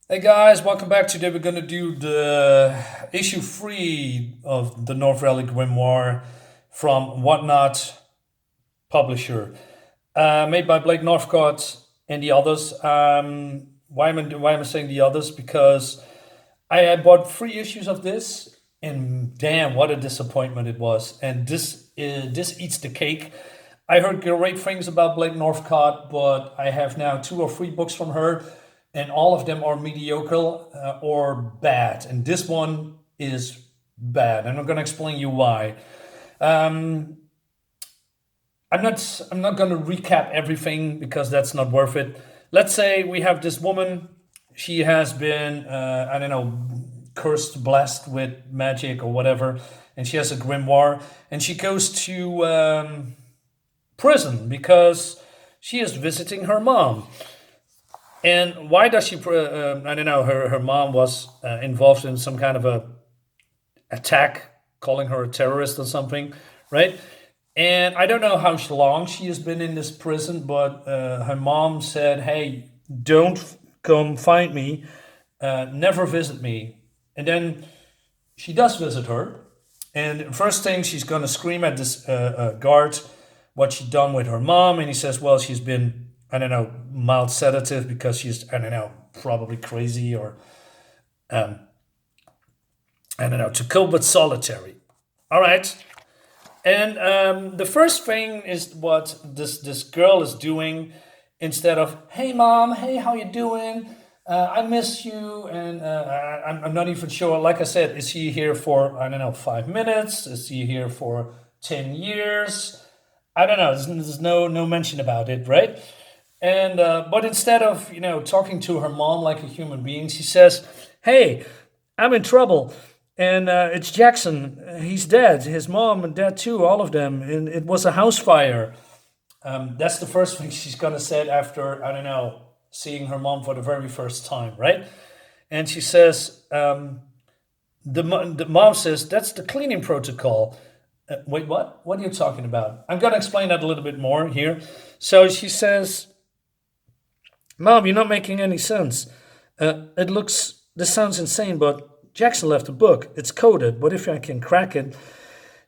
Hey guys, welcome back. Today we're gonna do the issue 3 of the North Valley Grimoire from Whatnot publisher, made by Blake Northcott and the others. Why am I saying the others? Because I bought 3 issues of this, and damn, what a disappointment it was. And this eats the cake. I heard great things about Blake Northcott, but I have now 2 or 3 books from her, and all of them are mediocre or bad. And this one is bad, and I'm going to explain you why. Um, I'm not going to recap everything because that's not worth it. Let's say we have this woman. She has been I don't know, cursed, blessed with magic or whatever, and she has a grimoire, and she goes to prison because she is visiting her mom. And why does she? I don't know. Her mom was involved in some kind of a attack, calling her a terrorist or something, right? And I don't know how long she has been in this prison, but her mom said, "Hey, don't come find me, never visit me." And then she does visit her, and first thing she's gonna scream at this guard what she done with her mom, and he says, "Well, she's been, I don't know, mild sedative because she's, I don't know, probably crazy or I don't know, to cope with solitary." All right. And the first thing is what this girl is doing. Instead of "Hey mom, hey, how you doing? I miss you," and I'm not even sure. Like I said, is he here for, I don't know, 5 minutes? Is he here for 10 years? I don't know. There's no mention about it, right? And but instead of talking to her mom like a human being, she says, "Hey, I'm in trouble, and it's Jackson. He's dead. His mom and dad too, all of them. And it was a house fire." That's the first thing she's gonna say after, I don't know, seeing her mom for the very first time, right? And she says, the mom says, "That's the cleaning protocol." Wait, what? What are you talking about? I'm gonna explain that a little bit more here. So she says, "Mom, you're not making any sense. This sounds insane, but Jackson left a book. It's coded. What if I can crack it?"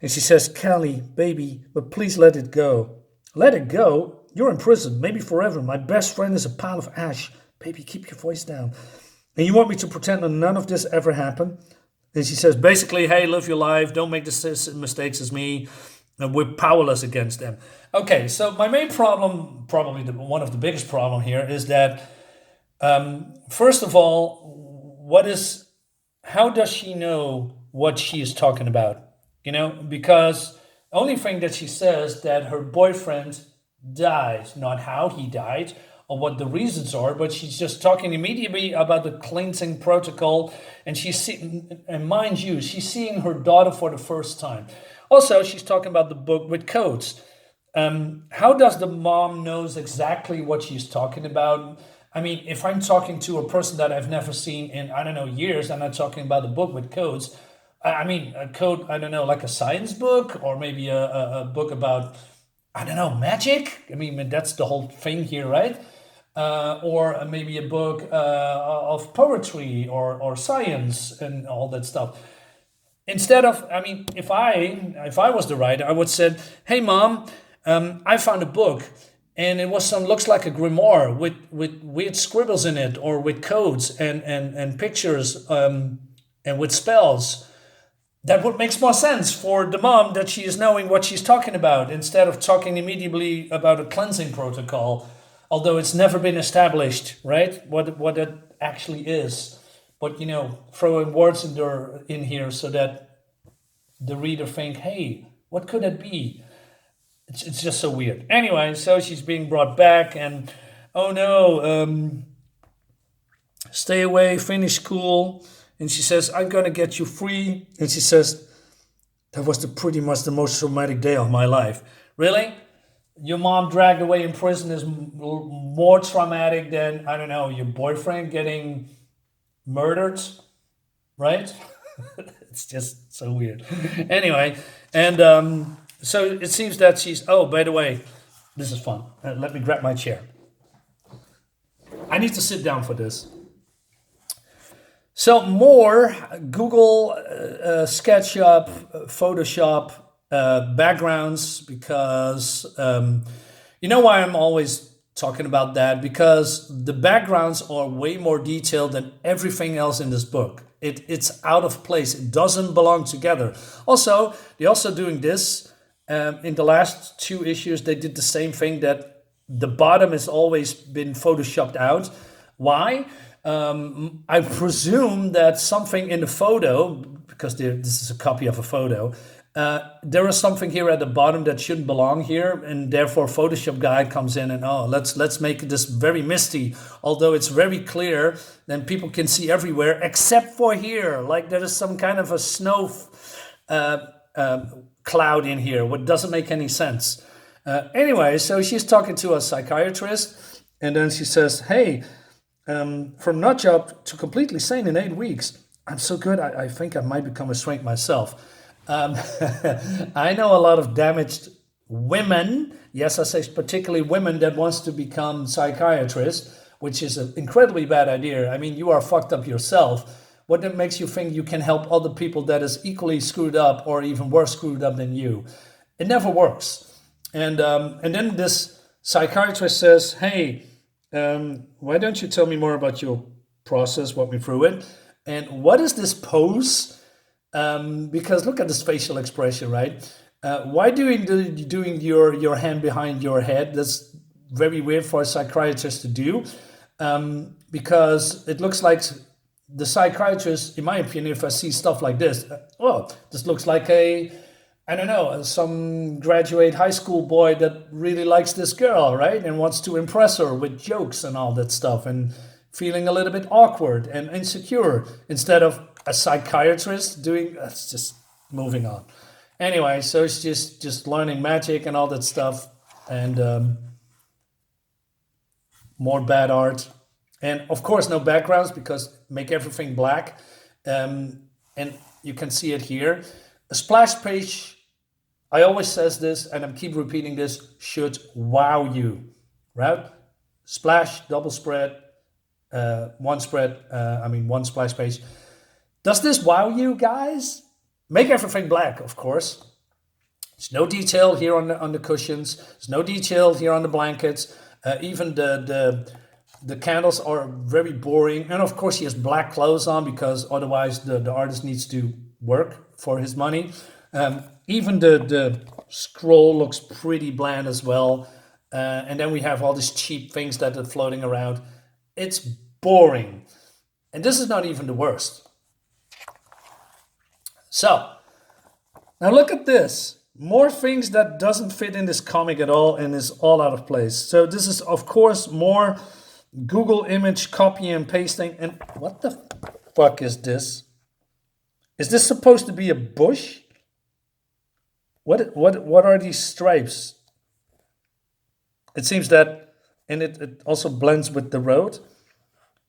And she says, "Callie, baby, but please let it go." "Let it go? You're in prison, maybe forever. My best friend is a pile of ash. Baby, keep your voice down. And you want me to pretend that none of this ever happened?" And she says, basically, "Hey, live your life. Don't make the same mistakes as me. And we're powerless against them." Okay, so my main problem, probably one of the biggest problem here, is that first of all, how does she know what she is talking about? Because only thing that she says that her boyfriend died, not how he died or what the reasons are, but she's just talking immediately about the cleansing protocol, and and mind you, she's seeing her daughter for the first time. Also, she's talking about the book with codes. How does the mom knows exactly what she's talking about? I mean, if I'm talking to a person that I've never seen in, I don't know, years, and I'm talking about a book with codes, I mean, a code, I don't know, like a science book or maybe a book about, I don't know, magic. I mean, that's the whole thing here, right? Or maybe a book of poetry or science and all that stuff. Instead of, I mean, if I was the writer, I would said, "Hey mom, I found a book, and it was looks like a grimoire with weird scribbles in it, or with codes and pictures, and with spells." That would makes more sense for the mom, that she is knowing what she's talking about, instead of talking immediately about a cleansing protocol, although it's never been established, right? What it actually is. But throwing words in here so that the reader think, "Hey, what could it be?" It's just so weird. Anyway, so she's being brought back, and oh no, stay away, finish school. And she says, "I'm gonna get you free." And she says, "That was pretty much the most traumatic day of my life." Really? Your mom dragged away in prison is more traumatic than, I don't know, your boyfriend getting murdered, right? It's just so weird. Anyway, and so it seems that she's. Oh, by the way, this is fun. Let me grab my chair. I need to sit down for this. So more Google, SketchUp, Photoshop backgrounds, because you know why I'm always talking about that? Because the backgrounds are way more detailed than everything else in this book. It's out of place. It doesn't belong together. Also, they're also doing this. In the last 2 issues, they did the same thing, that the bottom has always been photoshopped out. Why? I presume that something in the photo, because this is a copy of a photo, there is something here at the bottom that shouldn't belong here, and therefore Photoshop guy comes in and, oh, let's make this very misty, although it's very clear, then people can see everywhere except for here, like there is some kind of a snow cloud in here, what doesn't make any sense. Anyway, so she's talking to a psychiatrist, and then she says, hey, from nut job to completely sane in 8 weeks. I'm so good, I think I might become a shrink myself. I know a lot of damaged women, yes, I say particularly women, that wants to become psychiatrists, which is an incredibly bad idea. I mean, you are fucked up yourself. What makes you think you can help other people that is equally screwed up or even worse screwed up than you? It never works. And then this psychiatrist says, hey, why don't you tell me more about your process, walk me through it. And what is this pose? Because look at this facial expression, right? Why doing your hand behind your head? That's very weird for a psychiatrist to do, because it looks like the psychiatrist, in my opinion, if I see stuff like this, this looks like some graduate high school boy that really likes this girl, right? And wants to impress her with jokes and all that stuff, and feeling a little bit awkward and insecure, instead of a psychiatrist doing, that's just moving on. Anyway, so it's just learning magic and all that stuff, and more bad art. And of course, no backgrounds, because make everything black. And you can see it here. A splash page, I always says this, and I keep repeating this, should wow you, right? Splash, double spread, one splash page. Does this wow you guys? Make everything black, of course. There's no detail here on the cushions. There's no detail here on the blankets. Even the candles are very boring. And of course he has black clothes on, because otherwise the artist needs to work for his money. Even the scroll looks pretty bland as well. And then we have all these cheap things that are floating around. It's boring. And this is not even the worst. So, now look at this. More things that doesn't fit in this comic at all and is all out of place. So this is, of course, more Google image copy and pasting. And what the fuck is this? Is this supposed to be a bush? What are these stripes? It seems that, and it also blends with the road.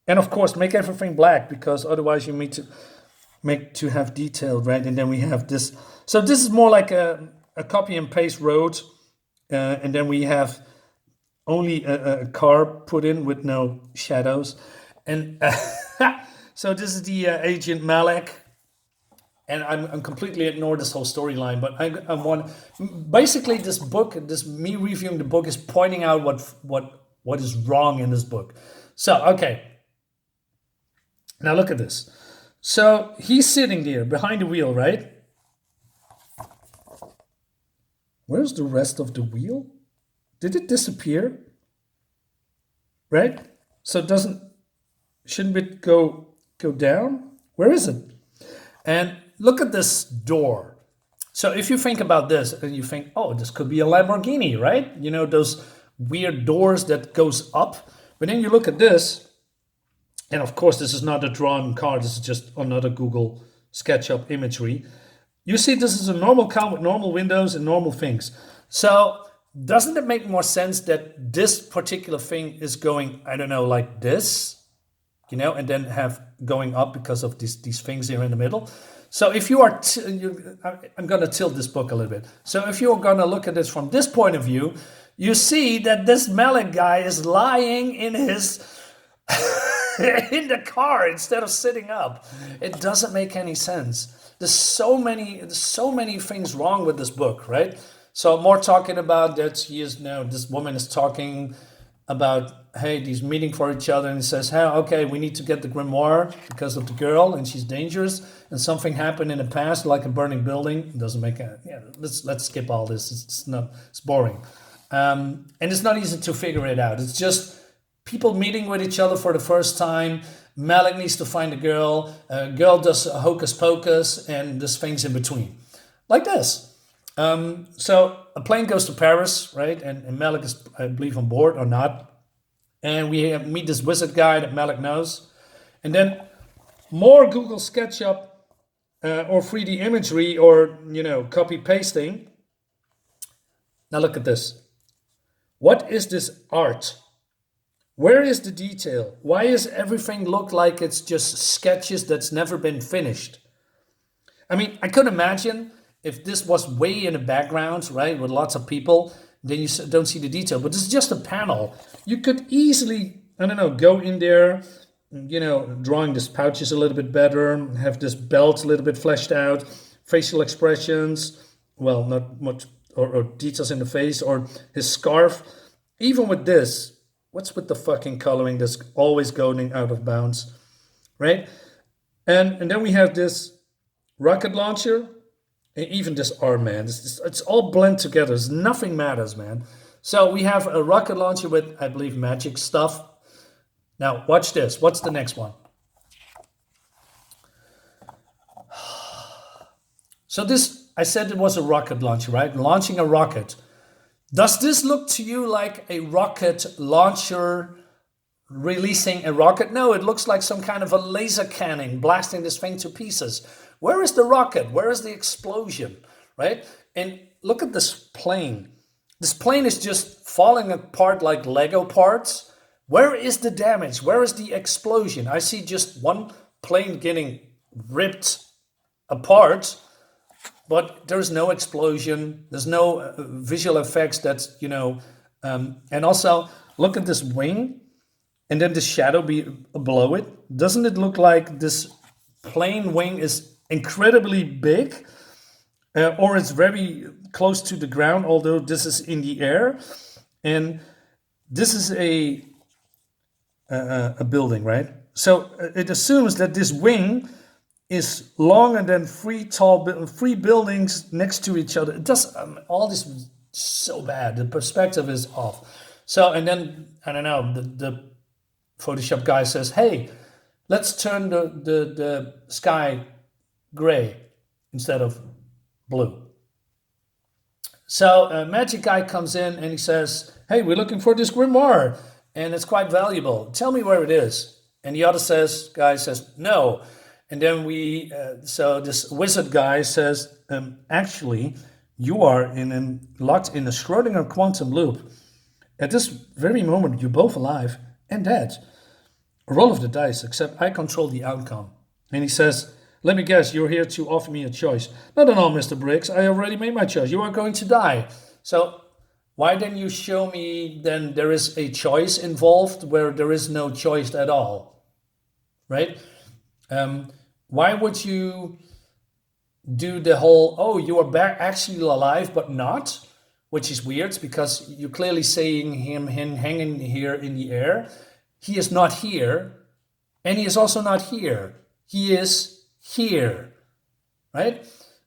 And of course, make everything black, because otherwise you need to have detail, right? And then we have this. So this is more like a copy and paste road. And then we have only a car put in with no shadows. And so this is the Agent Malek. And I'm completely ignore this whole storyline, but I want, basically this book, me reviewing the book is pointing out what is wrong in this book. So, okay. Now look at this. So he's sitting there behind the wheel, right? Where's the rest of the wheel? Did it disappear? Right? So shouldn't it go down? Where is it? And look at this door. So if you think about this and you think, oh, this could be a Lamborghini, right? You know, those weird doors that goes up. But then you look at this, and of course, this is not a drawn car. This is just another Google SketchUp imagery. You see, this is a normal car with normal windows and normal things. So doesn't it make more sense that this particular thing is going, I don't know, like this, you know, and then have going up because of these things here in the middle? So if you are, I'm going to tilt this book a little bit. So if you're going to look at this from this point of view, you see that this Malek guy is lying in his in the car instead of sitting up. It doesn't make any sense. There's so many things wrong with this book, right? So more talking about that this woman is talking about, hey, he's meeting for each other, and he says, hey, okay, we need to get the grimoire because of the girl, and she's dangerous, and something happened in the past, like a burning building. It doesn't make a, yeah, let's skip all this. It's boring. And it's not easy to figure it out. It's just people meeting with each other for the first time. Malek needs to find a girl. Girl does hocus pocus, and there's things in between. Like this. So a plane goes to Paris, right? And Malek is, I believe, on board or not. And we meet this wizard guy that Malek knows. And then more Google SketchUp or 3D imagery or, copy pasting. Now look at this. What is this art? Where is the detail? Why does everything look like it's just sketches that's never been finished? I mean, I could imagine if this was way in the background, right, with lots of people, then you don't see the detail. But this is just a panel. You could easily, go in there, drawing these pouches a little bit better, have this belt a little bit fleshed out, facial expressions, well, not much, or details in the face, or his scarf. Even with this, what's with the fucking coloring that's always going out of bounds, right? And then we have this rocket launcher, and even this arm, man. It's all blend together. Nothing matters, man. So we have a rocket launcher with, I believe, magic stuff. Now, watch this. What's the next one? So this, I said it was a rocket launcher, right? Launching a rocket. Does this look to you like a rocket launcher releasing a rocket? No, it looks like some kind of a laser cannon blasting this thing to pieces. Where is the rocket? Where is the explosion, right? And look at this plane. This plane is just falling apart like Lego parts. Where is the damage? Where is the explosion? I see just one plane getting ripped apart, but there's no explosion. There's no visual effects that's, and also look at this wing and then the shadow below it. Doesn't it look like this plane wing is incredibly big or it's very close to the ground, although this is in the air? And this is a building, right? So it assumes that this wing is longer than three buildings next to each other. It does all this is so bad. The perspective is off. So, and then I don't know. The Photoshop guy says, "Hey, let's turn the sky gray instead of blue." So magic guy comes in and he says, "Hey, we're looking for this grimoire, and it's quite valuable. Tell me where it is." And the other guy says, "No." And then so this wizard guy says, "Actually, you are locked in a Schrödinger quantum loop. At this very moment, you're both alive and dead. Roll of the dice, except I control the outcome." And he says, "Let me guess, you're here to offer me a choice." "Not at all, Mr. Briggs. I already made my choice. You are going to die." So why didn't you show me then there is a choice involved where there is no choice at all, right? Why would you do the whole, you are back actually alive but not, which is weird because you're clearly saying him hanging here in the air. He is not here, and he is also not here. He is here, right?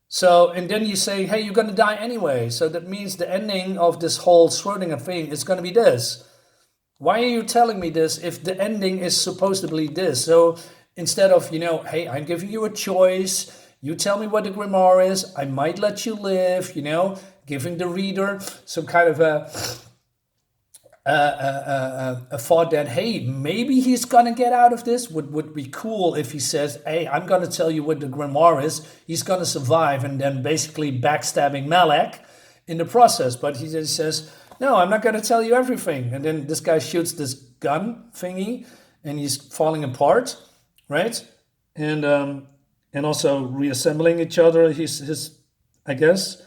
So, and then you say, hey, you're going to die anyway. So that means the ending of this whole Schrödinger thing is going to be this. Why are you telling me this if the ending is supposedly this? So instead of, hey, I'm giving you a choice. You tell me what the grimoire is. I might let you live, giving the reader some kind of a thought that, hey, maybe he's going to get out of this. Would be cool if he says, hey, I'm going to tell you what the grimoire is. He's going to survive, and then basically backstabbing Malek in the process. But he just says, no, I'm not going to tell you everything. And then this guy shoots this gun thingy, and he's falling apart, right? And also reassembling each other. His I guess,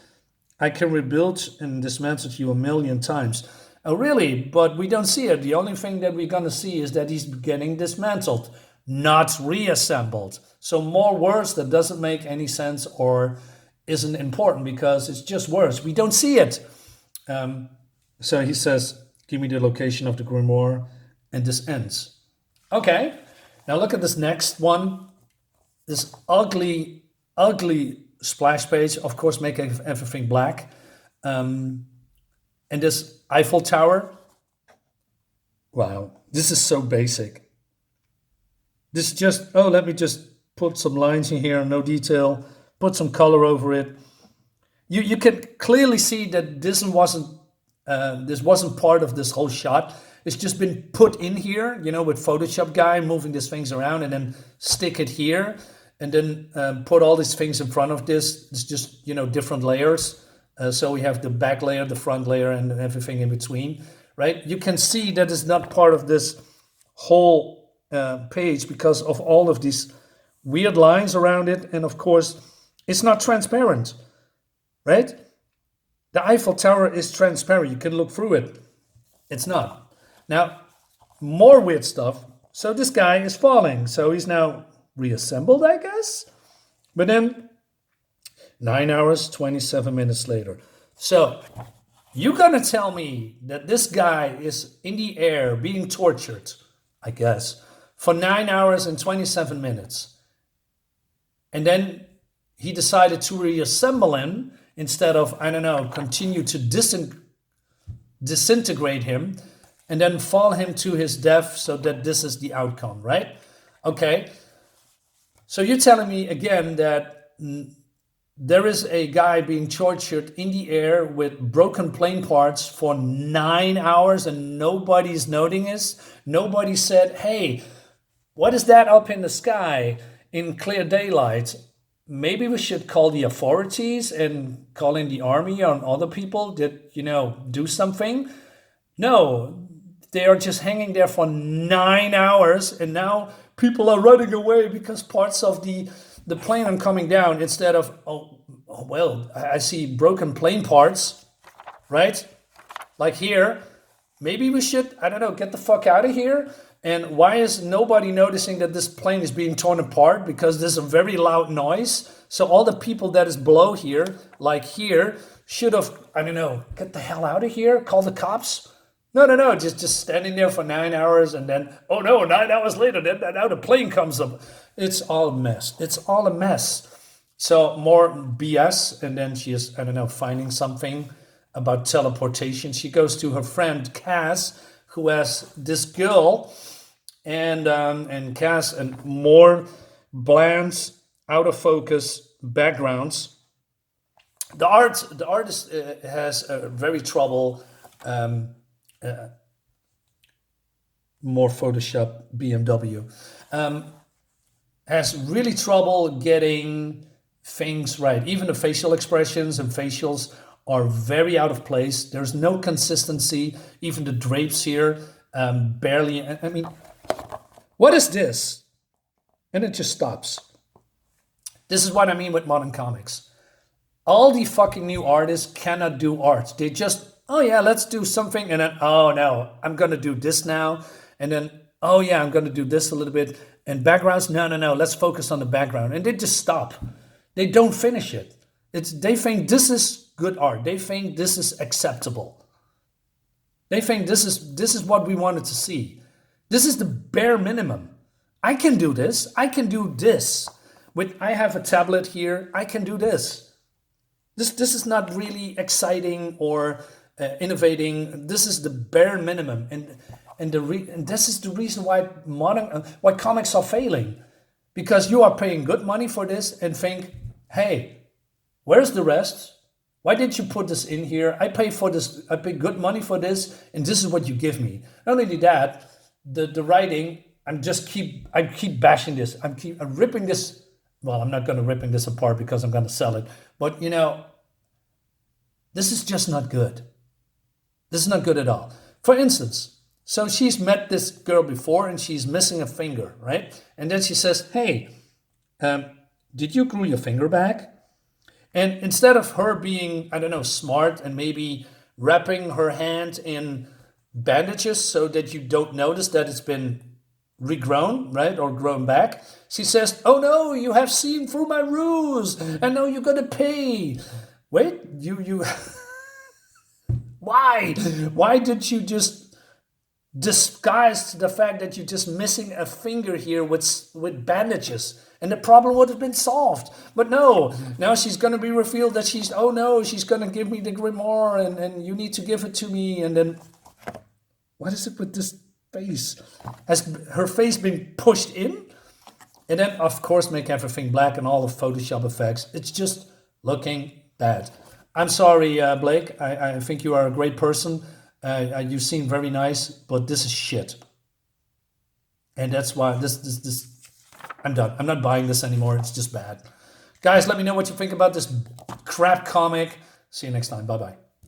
I can rebuild and dismantle you 1,000,000 times. Oh, really? But we don't see it. The only thing that we're going to see is that he's getting dismantled, not reassembled. So more words that doesn't make any sense or isn't important because it's just words. We don't see it. So he says, give me the location of the grimoire, and this ends. Okay, now look at this next one. This ugly, ugly splash page, of course, make everything black. And this Eiffel Tower. Wow, this is so basic. This is just, oh, let me just put some lines in here, no detail, put some color over it. You can clearly see that this wasn't part of this whole shot. It's just been put in here, you know, with Photoshop guy moving these things around and then stick it here and then put all these things in front of this. It's just, you know, different layers. So we have the back layer, the front layer, and everything in between, right? You can see that it's not part of this whole page because of all of these weird lines around it. And of course, it's not transparent, right? The Eiffel Tower is transparent. You can look through it. It's not. Now, more weird stuff. So this guy is falling. So he's now reassembled, I guess. But then 9 hours, 27 minutes later. So you're going to tell me that this guy is in the air being tortured, I guess, for 9 hours and 27 minutes. And then he decided to reassemble him instead of, I don't know, continue to disintegrate him and then fall him to his death so that this is the outcome, right? Okay. So you're telling me again that there is a guy being tortured in the air with broken plane parts for 9 hours and nobody's noting this? Nobody said, hey, what is that up in the sky in clear daylight? Maybe we should call the authorities and call in the army or other people that, you know, do something. No, they are just hanging there for 9 hours and now people are running away because parts of the plane are coming down instead of, oh, well, I see broken plane parts, right? Like here, maybe we should, I don't know, get the fuck out of here. And why is nobody noticing that this plane is being torn apart? Because there's a very loud noise. So all the people that is below here, like here, should have, I don't know, get the hell out of here, call the cops. No, just standing there for 9 hours and then, oh no, 9 hours later, then now the plane comes up. It's all a mess. It's all a mess. So more BS. And then she is, I don't know, finding something about teleportation. She goes to her friend Cass, who has this girl, and Cass, and more bland, out of focus backgrounds. The artist has a very trouble. More Photoshop BMW has really trouble getting things right. Even the facial expressions and facials are very out of place. There's no consistency. Even the drapes here, barely. I mean, what is this? And it just stops. This is what I mean with modern comics. All the fucking new artists cannot do art. They just, oh yeah, let's do something. And then, oh no, I'm going to do this now. And then, oh yeah, I'm going to do this a little bit. And backgrounds, no, let's focus on the background. And they just stop. They don't finish it. They think this is good art. They think this is acceptable. They think this is what we wanted to see. This is the bare minimum. I can do this. I can do this. I have a tablet here. I can do this. This is not really exciting or innovating. This is the bare minimum, and this is the reason why why comics are failing, because you are paying good money for this and think, hey, where's the rest? Why did you put this in here? I pay for this. I pay good money for this, and this is what you give me. Not only that, the writing. I keep bashing this. I'm ripping this. Well, I'm not going to ripping this apart because I'm going to sell it. But you know, this is just not good. This is not good at all. For instance, so she's met this girl before and she's missing a finger, right? And then she says, "Hey, did you glue your finger back?" And instead of her being, I don't know, smart and maybe wrapping her hand in bandages so that you don't notice that it's been regrown, right, or grown back. She says, "Oh no, you have seen through my ruse, and now you're gonna pay." Wait, you why did you just disguise the fact that you're just missing a finger here with bandages, and the problem would have been solved? But no, now she's gonna be revealed that she's gonna give me the grimoire, and you need to give it to me. And then what is it with this face? Has her face been pushed in? And then, of course, make everything black and all the Photoshop effects. It's just looking bad. I'm sorry, Blake. I think you are a great person. You seem very nice, but this is shit. And that's why this I'm done. I'm not buying this anymore. It's just bad. Guys, let me know what you think about this crap comic. See you next time. Bye-bye.